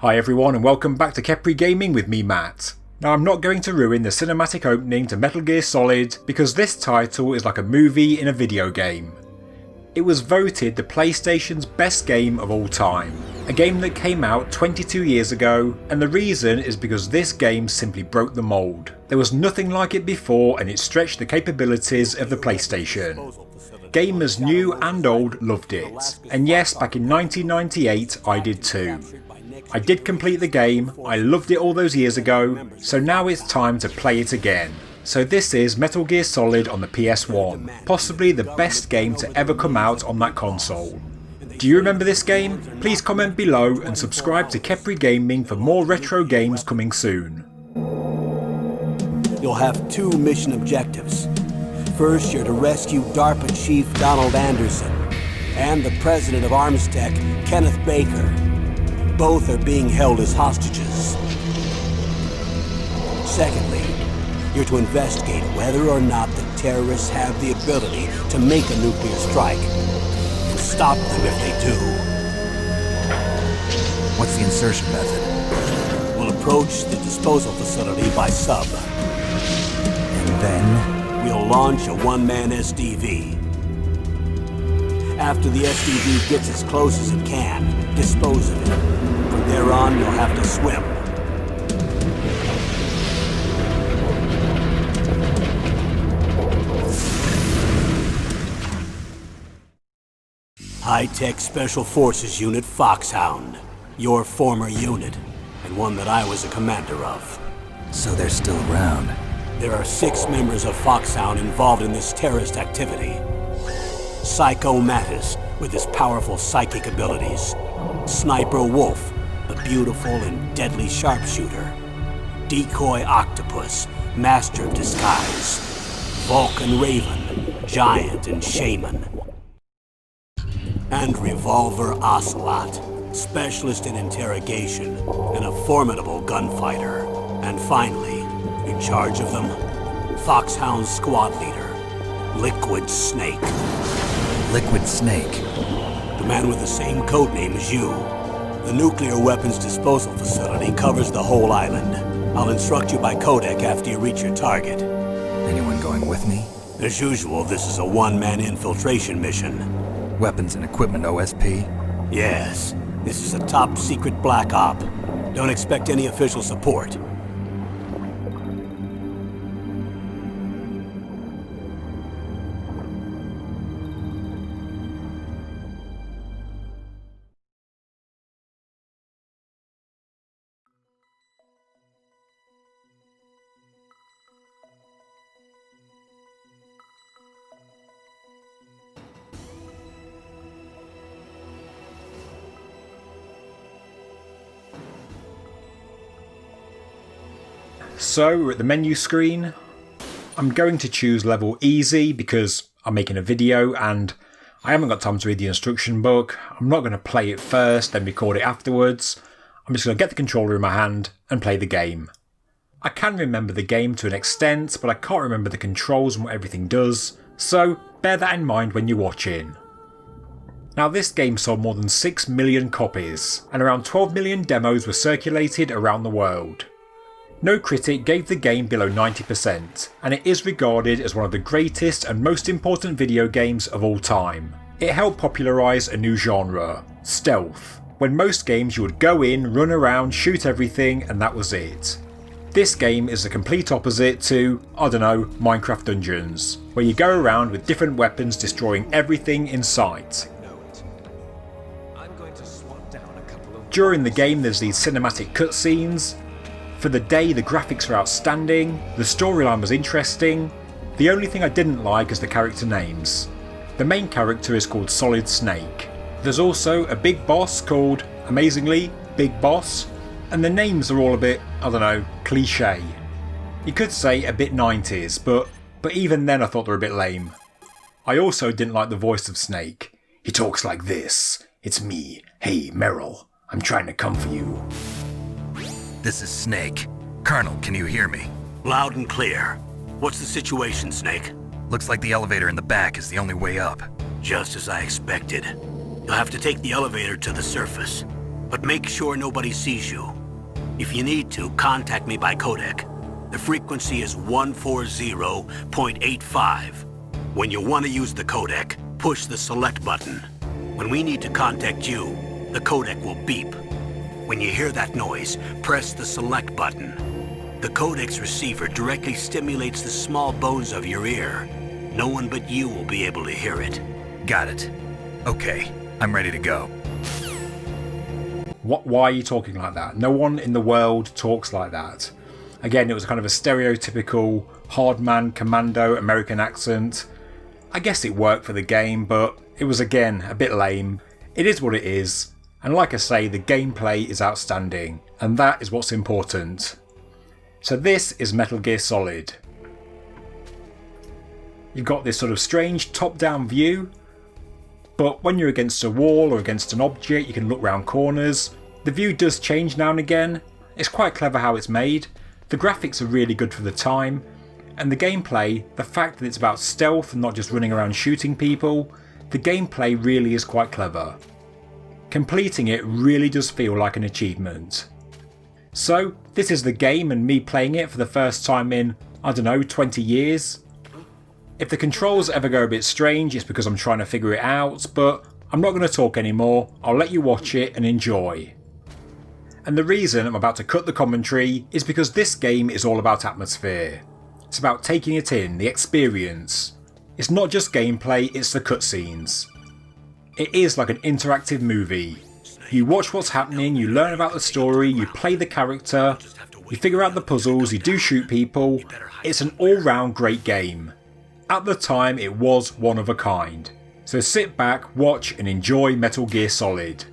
Hi everyone and welcome back to Kepri Gaming with me Matt. Now I'm not going to ruin the cinematic opening to Metal Gear Solid because this title is like a movie in a video game. It was voted the PlayStation's best game of all time, a game that came out 22 years ago, and the reason is because this game simply broke the mould. There was nothing like it before and it stretched the capabilities of the PlayStation. Gamers new and old loved it, and yes, back in 1998 I did too. I did complete the game, I loved it all those years ago, so now it's time to play it again. So this is Metal Gear Solid on the PS1, possibly the best game to ever come out on that console. Do you remember this game? Please comment below and subscribe to Kepri Gaming for more retro games coming soon. You'll have two mission objectives. First, you're to rescue DARPA Chief Donald Anderson and the President of Armstech, Kenneth Baker. Both are being held as hostages. Secondly, you're to investigate whether or not the terrorists have the ability to make a nuclear strike, and stop them if they do. What's the insertion method? We'll approach the disposal facility by sub. And then? We'll launch a one-man SDV. After the SDV gets as close as it can, dispose of it. From there on, you'll have to swim. High-Tech Special Forces Unit FOXHOUND. Your former unit, and one that I was a commander of. So they're still around. There are 6 members of FOXHOUND involved in this terrorist activity. Psycho Mattis, with his powerful psychic abilities. Sniper Wolf, the beautiful and deadly sharpshooter. Decoy Octopus, master of disguise. Vulcan Raven, giant and shaman. And Revolver Ocelot, specialist in interrogation and a formidable gunfighter. And finally, in charge of them, FOXHOUND's squad leader, Liquid Snake. Liquid Snake? The man with the same codename as you. The nuclear weapons disposal facility covers the whole island. I'll instruct you by codec after you reach your target. Anyone going with me? As usual, this is a one-man infiltration mission. Weapons and equipment OSP? Yes. This is a top-secret black op. Don't expect any official support. So we're at the menu screen. I'm going to choose level easy because I'm making a video and I haven't got time to read the instruction book. I'm not going to play it first then record it afterwards. I'm just going to get the controller in my hand and play the game. I can remember the game to an extent, but I can't remember the controls and what everything does, so bear that in mind when you're watching. Now this game sold more than 6 million copies and around 12 million demos were circulated around the world. No critic gave the game below 90%, and it is regarded as one of the greatest and most important video games of all time. It helped popularise a new genre, stealth, when most games you would go in, run around, shoot everything and that was it. This game is the complete opposite to, I don't know, Minecraft Dungeons, where you go around with different weapons destroying everything in sight. During the game there's these cinematic cutscenes. For the day, the graphics are outstanding, the storyline was interesting. The only thing I didn't like is the character names. The main character is called Solid Snake. There's also a big boss called, amazingly, Big Boss, and the names are all a bit, I don't know, cliche. You could say a bit 90s, but even then I thought they were a bit lame. I also didn't like the voice of Snake. He talks like this. It's me. Hey, Meryl. I'm trying to come for you. This is Snake. Colonel, can you hear me? Loud and clear. What's the situation, Snake? Looks like the elevator in the back is the only way up. Just as I expected. You'll have to take the elevator to the surface. But make sure nobody sees you. If you need to, contact me by codec. The frequency is 140.85. When you want to use the codec, push the select button. When we need to contact you, the codec will beep. When you hear that noise, press the select button. The codec's receiver directly stimulates the small bones of your ear. No one but you will be able to hear it. Got it. Okay, I'm ready to go. Why are you talking like that? No one in the world talks like that. Again, it was kind of a stereotypical hardman commando American accent. I guess it worked for the game, but it was again a bit lame. It is what it is, and like I say, the gameplay is outstanding, and that is what's important. So this is Metal Gear Solid. You've got this sort of strange top-down view, but when you're against a wall or against an object, you can look round corners. The view does change now and again. It's quite clever how it's made. The graphics are really good for the time, and the gameplay, the fact that it's about stealth and not just running around shooting people, the gameplay really is quite clever. Completing it really does feel like an achievement. So, this is the game and me playing it for the first time in, I don't know, 20 years. If the controls ever go a bit strange, it's because I'm trying to figure it out, but I'm not going to talk anymore. I'll let you watch it and enjoy. And the reason I'm about to cut the commentary is because this game is all about atmosphere. It's about taking it in, the experience. It's not just gameplay, it's the cutscenes. It is like an interactive movie. You watch what's happening, you learn about the story, you play the character, you figure out the puzzles, you do shoot people. It's an all-round great game. At the time, it was one of a kind. So sit back, watch and enjoy Metal Gear Solid.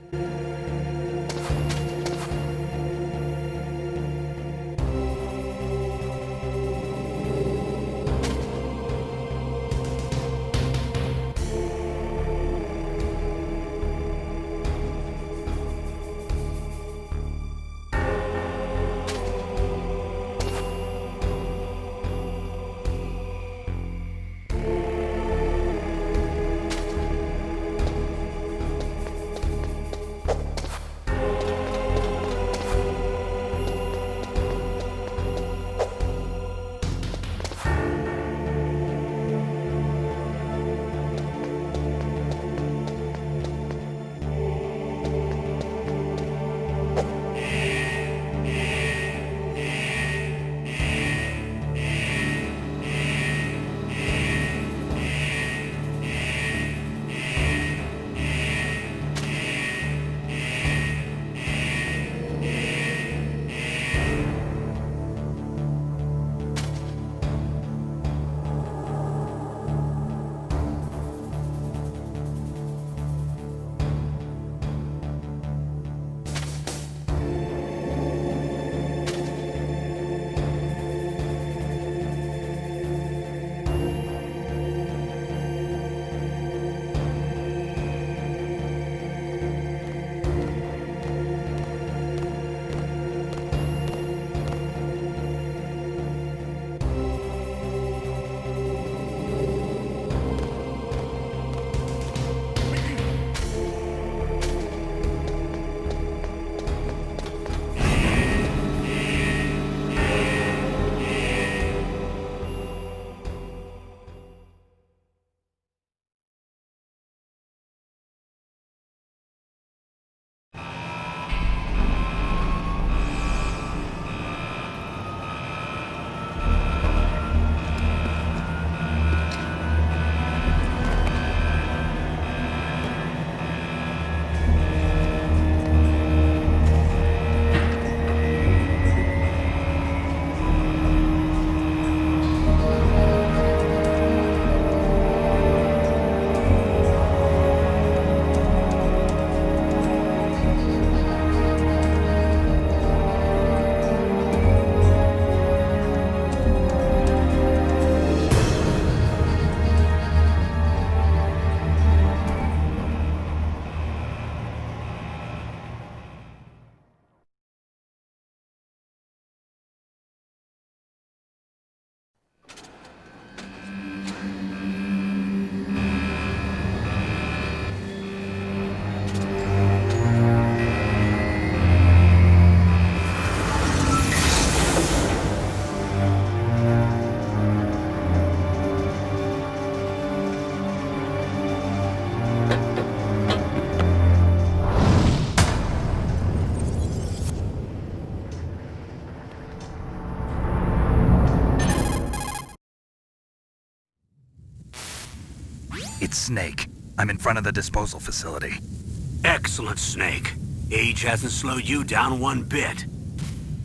It's Snake. I'm in front of the disposal facility. Excellent, Snake. Age hasn't slowed you down one bit.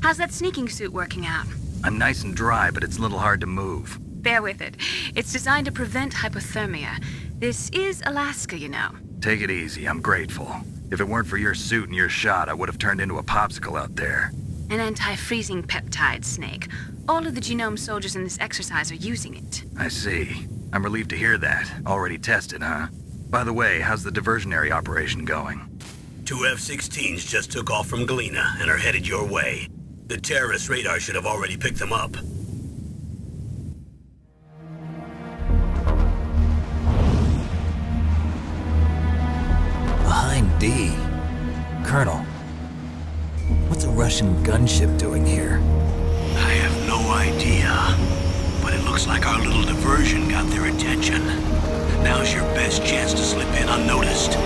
How's that sneaking suit working out? I'm nice and dry, but it's a little hard to move. Bear with it. It's designed to prevent hypothermia. This is Alaska, you know. Take it easy, I'm grateful. If it weren't for your suit and your shot, I would have turned into a popsicle out there. An anti-freezing peptide, Snake. All of the genome soldiers in this exercise are using it. I see. I'm relieved to hear that. Already tested, huh? By the way, how's the diversionary operation going? 2 F-16s just took off from Galena and are headed your way. The terrorist radar should have already picked them up. Behind D. Colonel, what's a Russian gunship doing here? I have no idea, but it looks like our little diversion got their attention. Now's your best chance to slip in unnoticed.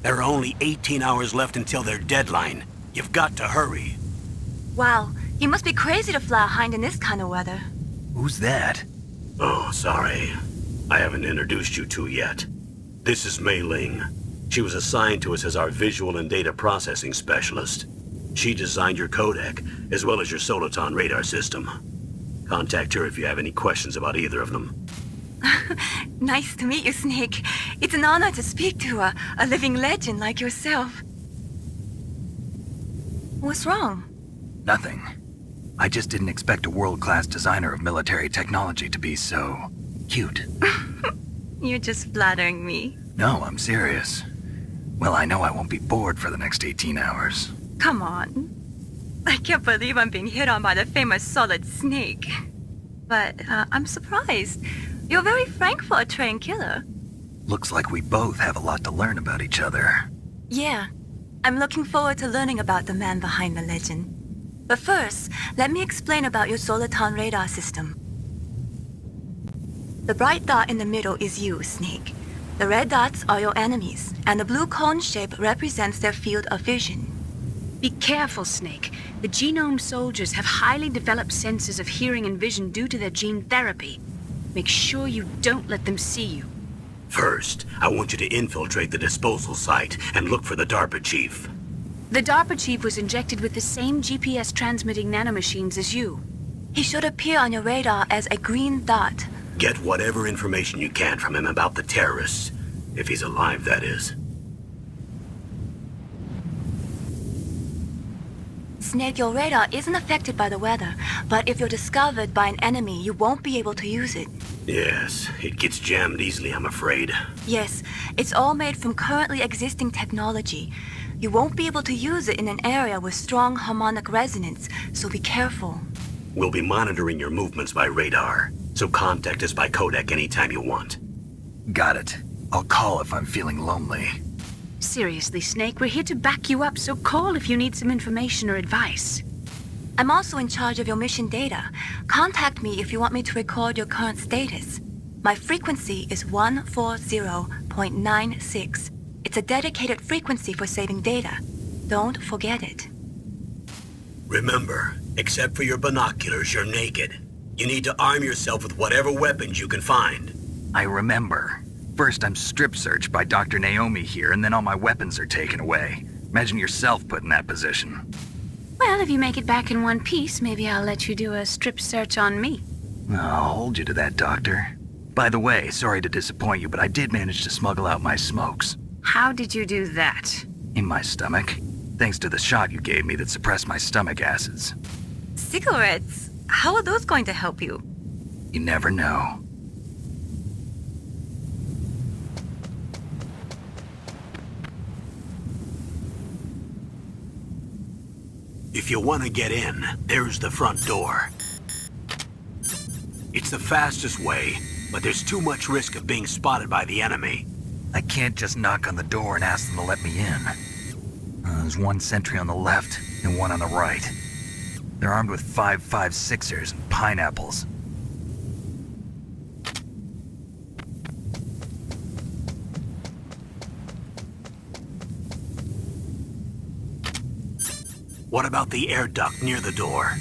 There are only 18 hours left until their deadline. You've got to hurry. Wow, you must be crazy to fly a hind in this kind of weather. Who's that? Oh, sorry. I haven't introduced you to yet. This is Mei Ling. She was assigned to us as our visual and data processing specialist. She designed your codec, as well as your Soliton radar system. Contact her if you have any questions about either of them. Nice to meet you, Snake. It's an honor to speak to a living legend like yourself. What's wrong? Nothing. I just didn't expect a world-class designer of military technology to be so cute. You're just flattering me. No, I'm serious. Well, I know I won't be bored for the next 18 hours. Come on. I can't believe I'm being hit on by the famous Solid Snake. But I'm surprised. You're very frank for a trained killer. Looks like we both have a lot to learn about each other. Yeah. I'm looking forward to learning about the man behind the legend. But first, let me explain about your Soliton radar system. The bright dot in the middle is you, Snake. The red dots are your enemies, and the blue cone shape represents their field of vision. Be careful, Snake. The genome soldiers have highly developed senses of hearing and vision due to their gene therapy. Make sure you don't let them see you. First, I want you to infiltrate the disposal site and look for the DARPA chief. The DARPA chief was injected with the same GPS transmitting nanomachines as you. He should appear on your radar as a green dot. Get whatever information you can from him about the terrorists. If he's alive, that is. Snake, your radar isn't affected by the weather, but if you're discovered by an enemy, you won't be able to use it. Yes, it gets jammed easily, I'm afraid. Yes, it's all made from currently existing technology. You won't be able to use it in an area with strong harmonic resonance, so be careful. We'll be monitoring your movements by radar, so contact us by codec anytime you want. Got it. I'll call if I'm feeling lonely. Seriously, Snake, we're here to back you up, so call if you need some information or advice. I'm also in charge of your mission data. Contact me if you want me to record your current status. My frequency is 140.96. It's a dedicated frequency for saving data. Don't forget it. Remember, except for your binoculars, you're naked. You need to arm yourself with whatever weapons you can find. I remember. First, I'm strip searched by Dr. Naomi here, and then all my weapons are taken away. Imagine yourself put in that position. Well, if you make it back in one piece, maybe I'll let you do a strip search on me. I'll hold you to that, Doctor. By the way, sorry to disappoint you, but I did manage to smuggle out my smokes. How did you do that? In my stomach. Thanks to the shot you gave me that suppressed my stomach acids. Cigarettes? How are those going to help you? You never know. If you want to get in, there's the front door. It's the fastest way, but there's too much risk of being spotted by the enemy. I can't just knock on the door and ask them to let me in. There's one sentry on the left and one on the right. They're armed with 5.56ers and pineapples. What about the air duct near the door?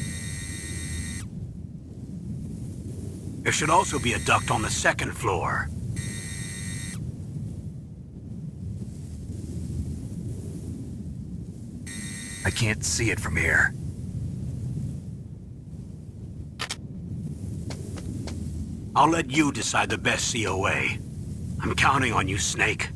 There should also be a duct on the second floor. I can't see it from here. I'll let you decide the best COA. I'm counting on you, Snake.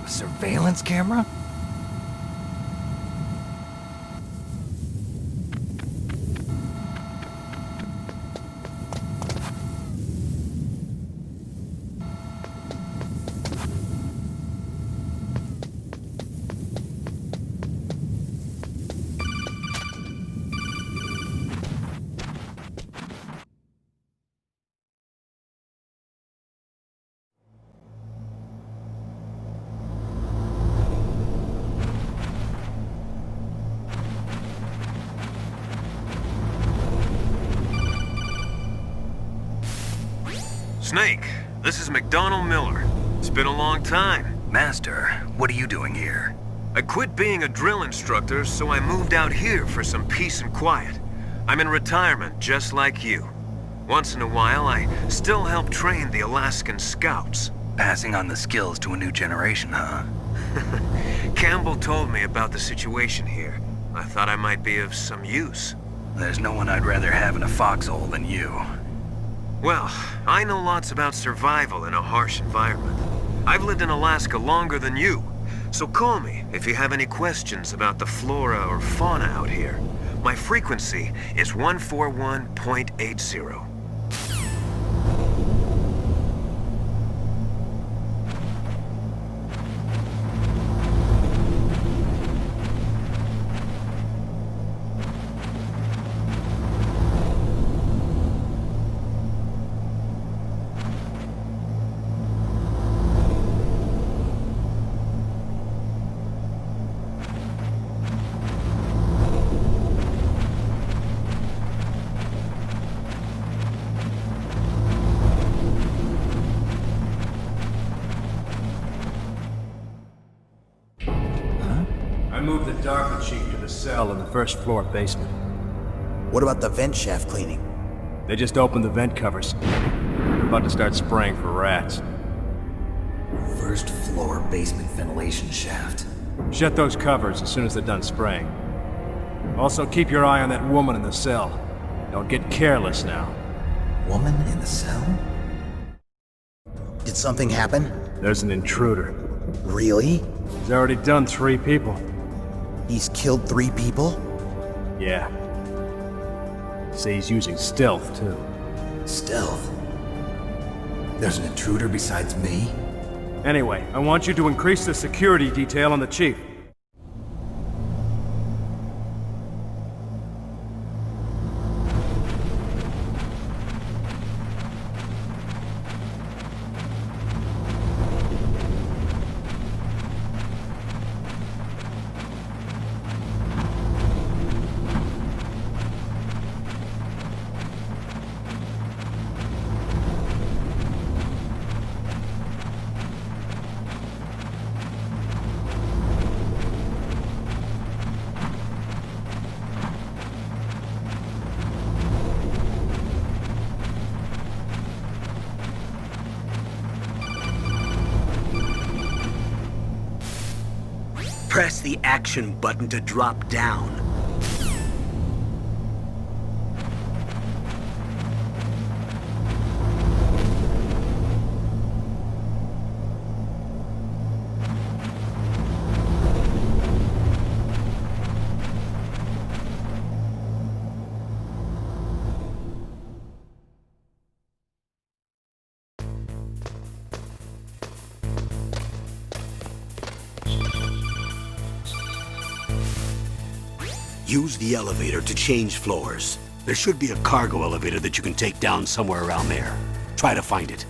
Surveillance camera? Snake, this is McDonald Miller. It's been a long time. Master, what are you doing here? I quit being a drill instructor, so I moved out here for some peace and quiet. I'm in retirement, just like you. Once in a while, I still help train the Alaskan Scouts. Passing on the skills to a new generation, huh? Campbell told me about the situation here. I thought I might be of some use. There's no one I'd rather have in a foxhole than you. Well, I know lots about survival in a harsh environment. I've lived in Alaska longer than you, so call me if you have any questions about the flora or fauna out here. My frequency is 141.80. I moved the DARPA chief to the cell in the first floor basement. What about the vent shaft cleaning? They just opened the vent covers. They're about to start spraying for rats. First floor basement ventilation shaft. Shut those covers as soon as they're done spraying. Also, keep your eye on that woman in the cell. Don't get careless now. Woman in the cell? Did something happen? There's an intruder. Really? He's already done 3 people. He's killed 3 people? Yeah. Say he's using stealth, too. Stealth? There's an intruder besides me? Anyway, I want you to increase the security detail on the chief. Press the action button to drop down. Use the elevator to change floors. There should be a cargo elevator that you can take down somewhere around there. Try to find it.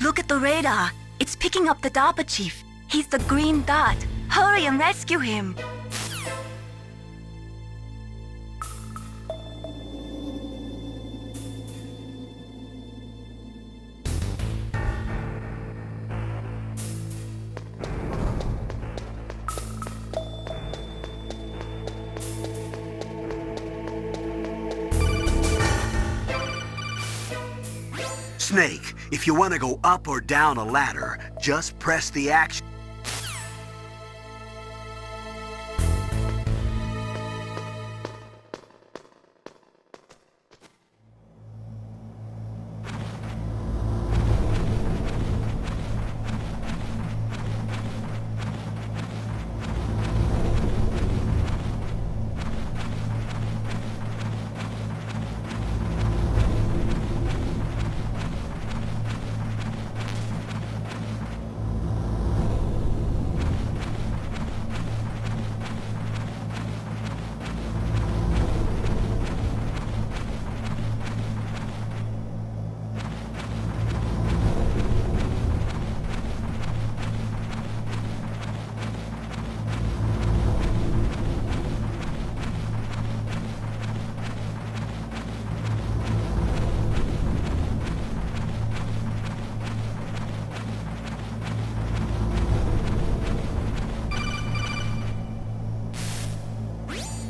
Look at the radar. It's picking up the DARPA chief. He's the green dot. Hurry and rescue him. Snake, If you want to go up or down a ladder, just press the action.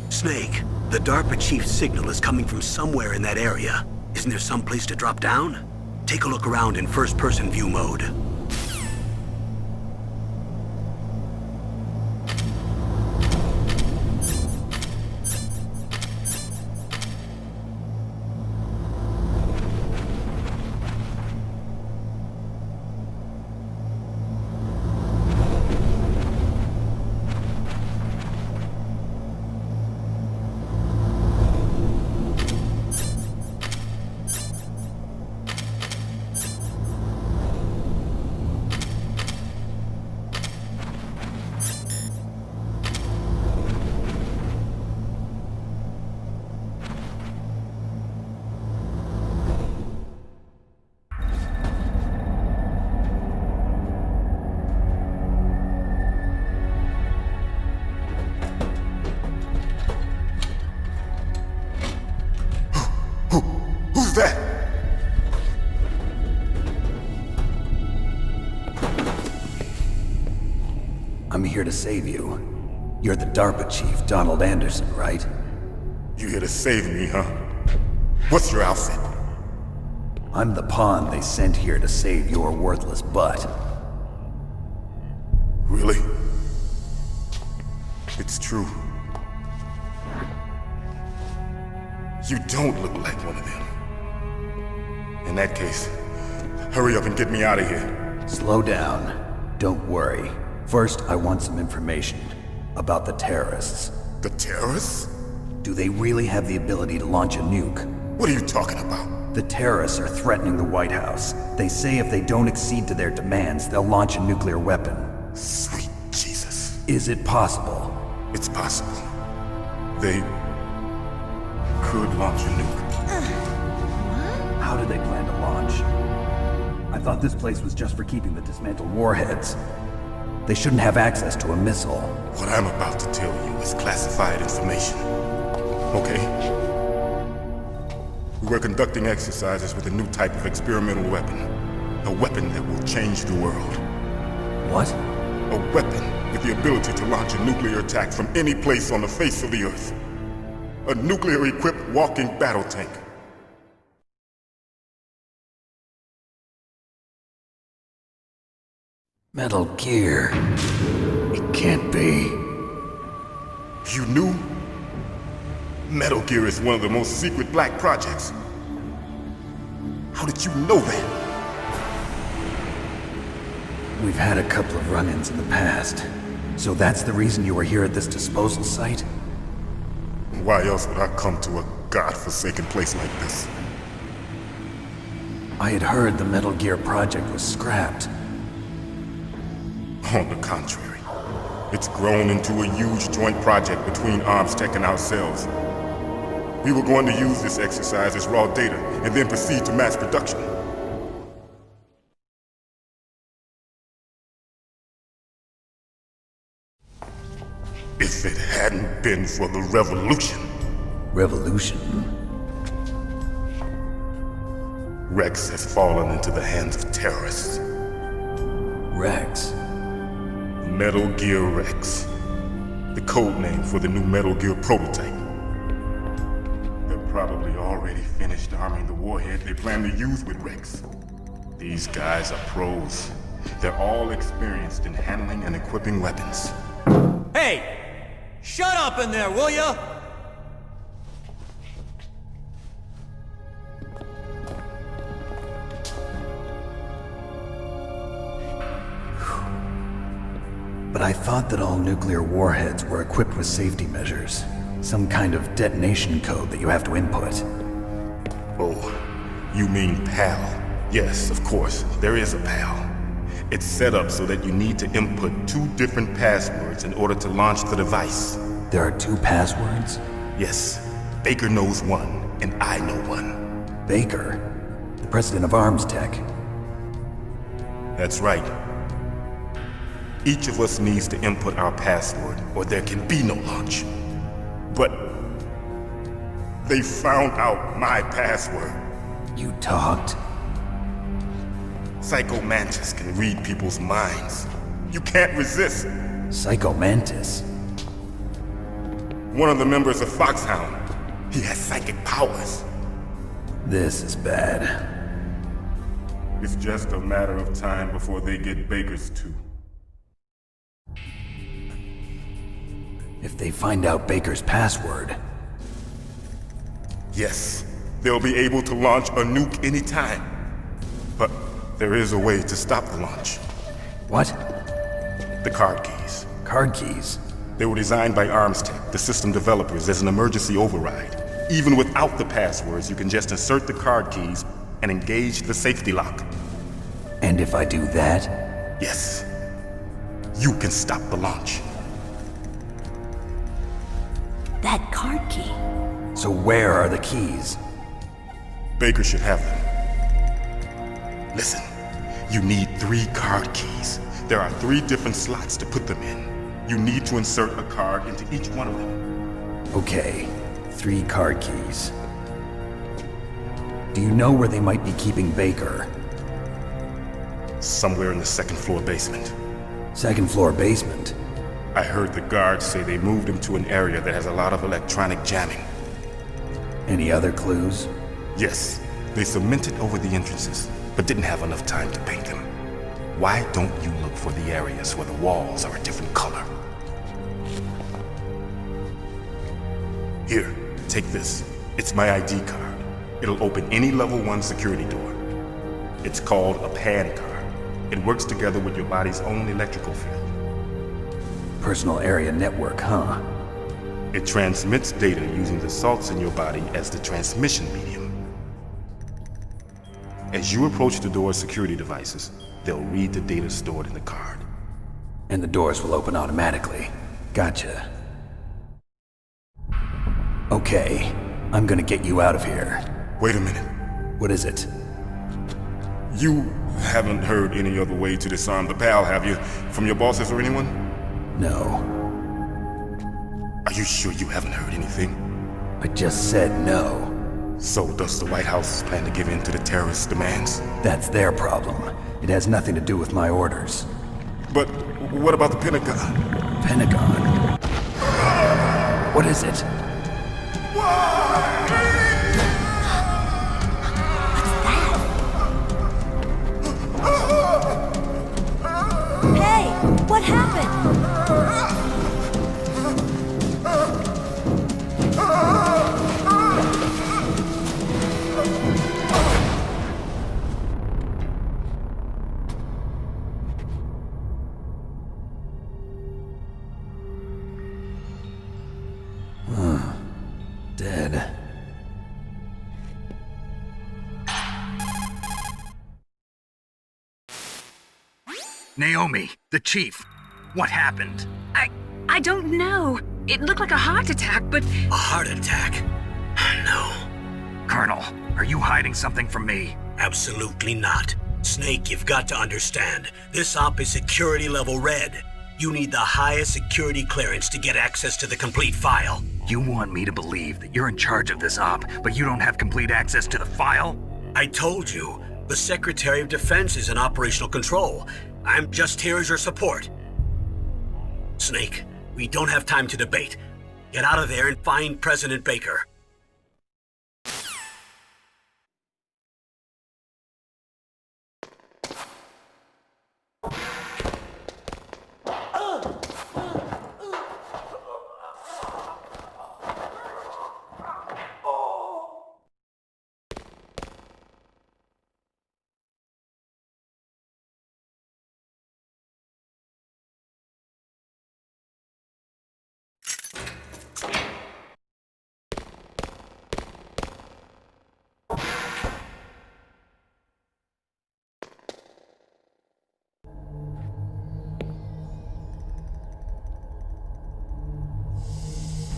Snake, the DARPA chief's signal is coming from somewhere in that area. Isn't there some place to drop down? Take a look around in first-person view mode. Who's that? I'm here to save you. You're the DARPA chief, Donald Anderson, right? You here to save me, huh? What's your outfit? I'm the pawn they sent here to save your worthless butt. Really? It's true. You don't look like one of them. In that case, hurry up and get me out of here. Slow down. Don't worry. First, I want some information about the terrorists. The terrorists? Do they really have the ability to launch a nuke? What are you talking about? The terrorists are threatening the White House. They say if they don't accede to their demands, they'll launch a nuclear weapon. Sweet Jesus. Is it possible? It's possible. They could launch a nuke. How do they plan to launch? I thought this place was just for keeping the dismantled warheads. They shouldn't have access to a missile. What I'm about to tell you is classified information. Okay? We were conducting exercises with a new type of experimental weapon. A weapon that will change the world. What? A weapon with the ability to launch a nuclear attack from any place on the face of the Earth. A nuclear-equipped walking battle tank. Metal Gear. It can't be. You knew? Metal Gear is one of the most secret black projects. How did you know that? We've had a couple of run-ins in the past. So that's the reason you were here at this disposal site? Why else would I come to a godforsaken place like this? I had heard the Metal Gear project was scrapped. On the contrary, it's grown into a huge joint project between ArmsTech and ourselves. We were going to use this exercise as raw data and then proceed to mass production. If it hadn't been for the revolution. Revolution? Rex has fallen into the hands of terrorists. Rex? Metal Gear Rex. The code name for the new Metal Gear prototype. They're probably already finished arming the warhead they plan to use with Rex. These guys are pros. They're all experienced in handling and equipping weapons. Hey! Shut up in there, will ya? But I thought that all nuclear warheads were equipped with safety measures. Some kind of detonation code that you have to input. Oh, you mean PAL? Yes, of course, there is a PAL. It's set up so that you need to input 2 different passwords in order to launch the device. There are 2 passwords? Yes, Baker knows one, and I know one. Baker? The president of Arms Tech? That's right. Each of us needs to input our password, or there can be no launch. But they found out my password. You talked? Psycho Mantis can read people's minds. You can't resist. Psycho Mantis? One of the members of FOXHOUND. He has psychic powers. This is bad. It's just a matter of time before they get Baker's too. If they find out Baker's password... Yes, they'll be able to launch a nuke anytime. But there is a way to stop the launch. What? The card keys. Card keys? They were designed by Arms Tech, the system developers, as an emergency override. Even without the passwords, you can just insert the card keys and engage the safety lock. And if I do that? Yes. You can stop the launch. That card key. So where are the keys? Baker should have them. Listen, you need 3 card keys. There are 3 different slots to put them in. You need to insert a card into each one of them. Okay, 3 card keys. Do you know where they might be keeping Baker? Somewhere in the 2nd floor basement. 2nd floor basement? I heard the guards say they moved him to an area that has a lot of electronic jamming. Any other clues? Yes, they cemented over the entrances, but didn't have enough time to paint them. Why don't you look for the areas where the walls are a different color? Here, take this. It's my ID card. It'll open any level 1 security door. It's called a PAN card. It works together with your body's own electrical field. Personal area network, huh? It transmits data using the salts in your body as the transmission medium. As you approach the door's security devices, they'll read the data stored in the card. And the doors will open automatically. Gotcha. Okay, I'm gonna get you out of here. Wait a minute. What is it? You haven't heard any other way to disarm the PAL, have you? From your bosses or anyone? No. Are you sure you haven't heard anything? I just said no. So does the White House plan to give in to the terrorists' demands? That's their problem. It has nothing to do with my orders. But what about the Pentagon? Pentagon? What is it? Hey, what happened? Dead. Naomi, the chief. What happened? I don't know. It looked like a heart attack, but... A heart attack? No. Colonel, are you hiding something from me? Absolutely not. Snake, you've got to understand. This op is security level red. You need the highest security clearance to get access to the complete file. You want me to believe that you're in charge of this op, but you don't have complete access to the file? I told you, the Secretary of Defense is in operational control. I'm just here as your support. Snake, we don't have time to debate. Get out of there and find President Baker.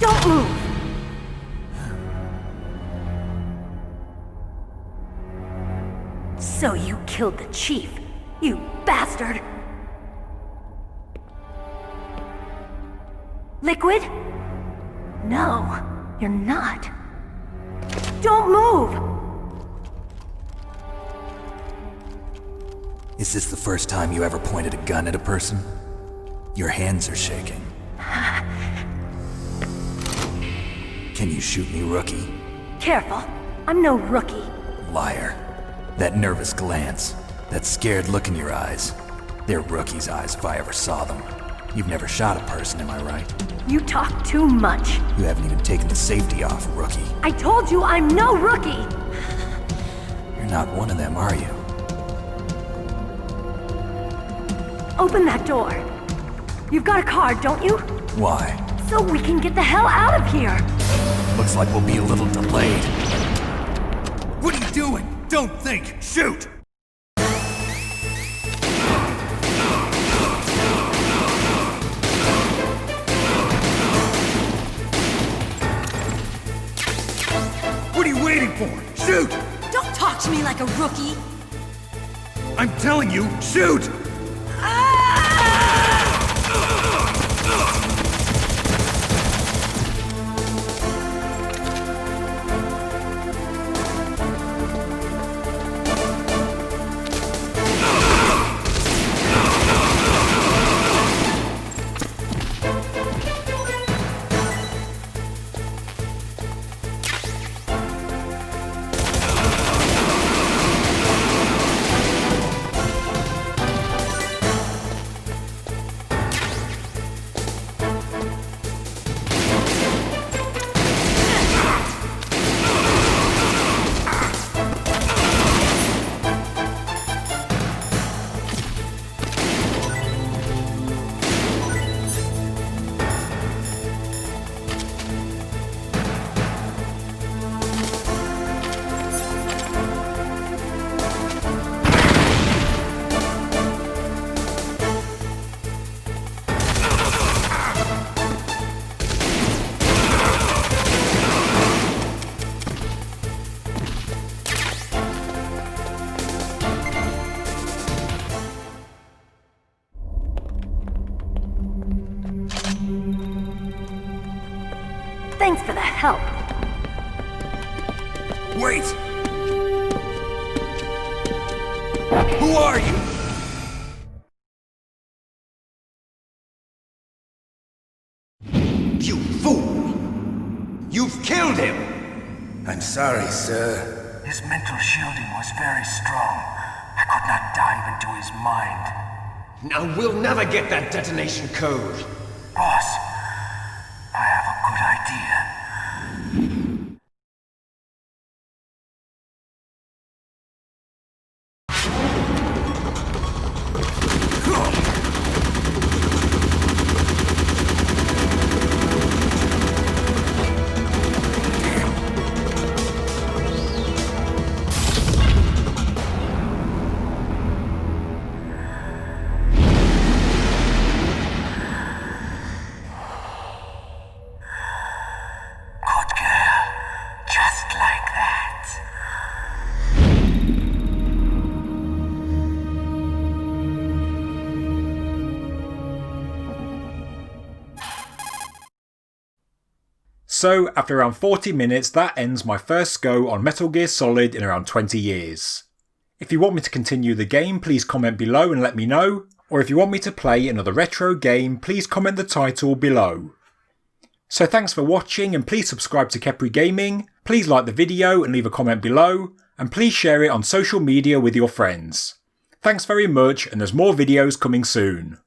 Don't move! So you killed the chief, you bastard! Liquid? No, you're not. Don't move! Is this the first time you ever pointed a gun at a person? Your hands are shaking. Can you shoot me, rookie? Careful, I'm no rookie. Liar. That nervous glance, that scared look in your eyes. They're rookie's eyes if I ever saw them. You've never shot a person, am I right? You talk too much. You haven't even taken the safety off, rookie. I told you I'm no rookie! You're not one of them, are you? Open that door. You've got a card, don't you? Why? So we can get the hell out of here! Looks like we'll be a little delayed. What are you doing? Don't think! Shoot! What are you waiting for? Shoot! Don't talk to me like a rookie! I'm telling you, shoot! Thanks for the help. Wait! Who are you? You fool! You've killed him! I'm sorry, sir. His mental shielding was very strong. I could not dive into his mind. Now we'll never get that detonation code. Boss, I have a good idea. So, after around 40 minutes, that ends my first go on Metal Gear Solid in around 20 years. If you want me to continue the game, please comment below and let me know, or if you want me to play another retro game, please comment the title below. So thanks for watching, and please subscribe to Kepri Gaming, please like the video and leave a comment below, and please share it on social media with your friends. Thanks very much, and there's more videos coming soon.